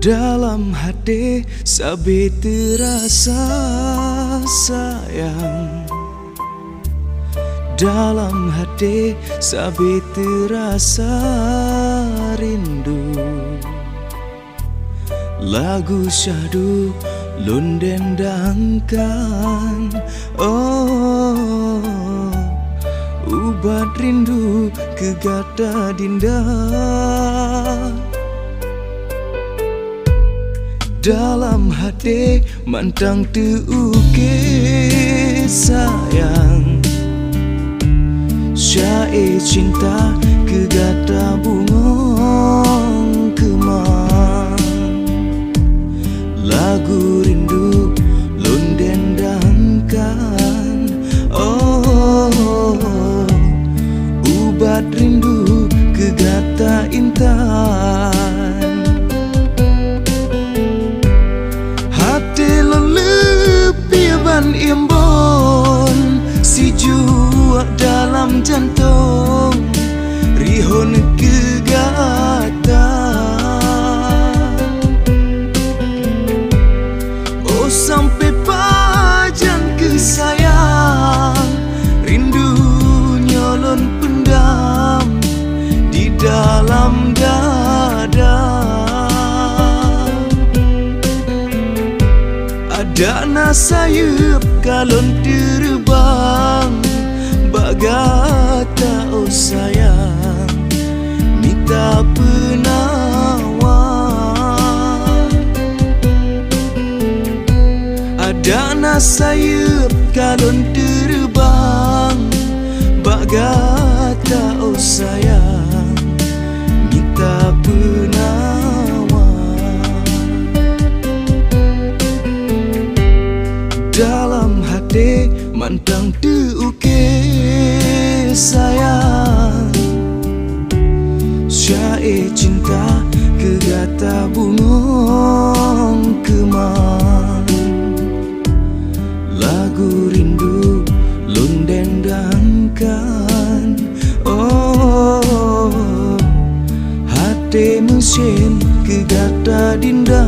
Dalam hati sabi terasa sayang, dalam hati sabi terasa rindu. Lagu syahdu lunden dangkan, oh ubat rindu kegata dinda. Dalam hati mantang terukir sayang, syair cinta kegata bungong kemang. Lagu rindu lunden dangkan, oh ubat rindu kegata intan. Imbon si jua dalam jantung rihon kegata. Oh sampai pajan kesayang, rindu nyolon pendam di dalam dada. Ada nasayup kalon terbang bagata, oh sayang minta penawar. Ada nasayup kalon terbang bagata, oh sayang minta penawar. Dalam hati mantang terukir sayang, syair cinta kegata bungong kemang. Lagu rindu lunden dangkan, oh hati mesin kegata dinda.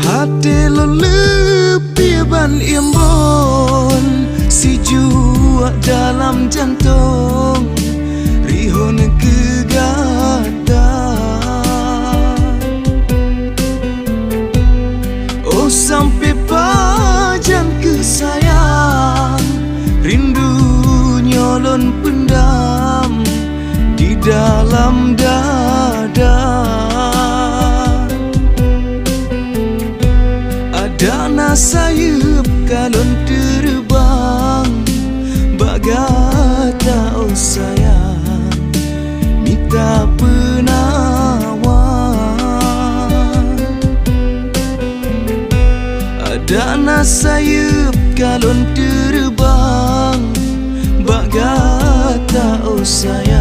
Hati lebih ban imbon si jua dalam jantung rihon kegata. Oh sampai pajan kesayang, rindu nyolon pendam di dalam dada. Ada nasayup kalon terbang bagata, oh sayang minta penawar. Ada nasayup kalon terbang bagata, oh sayang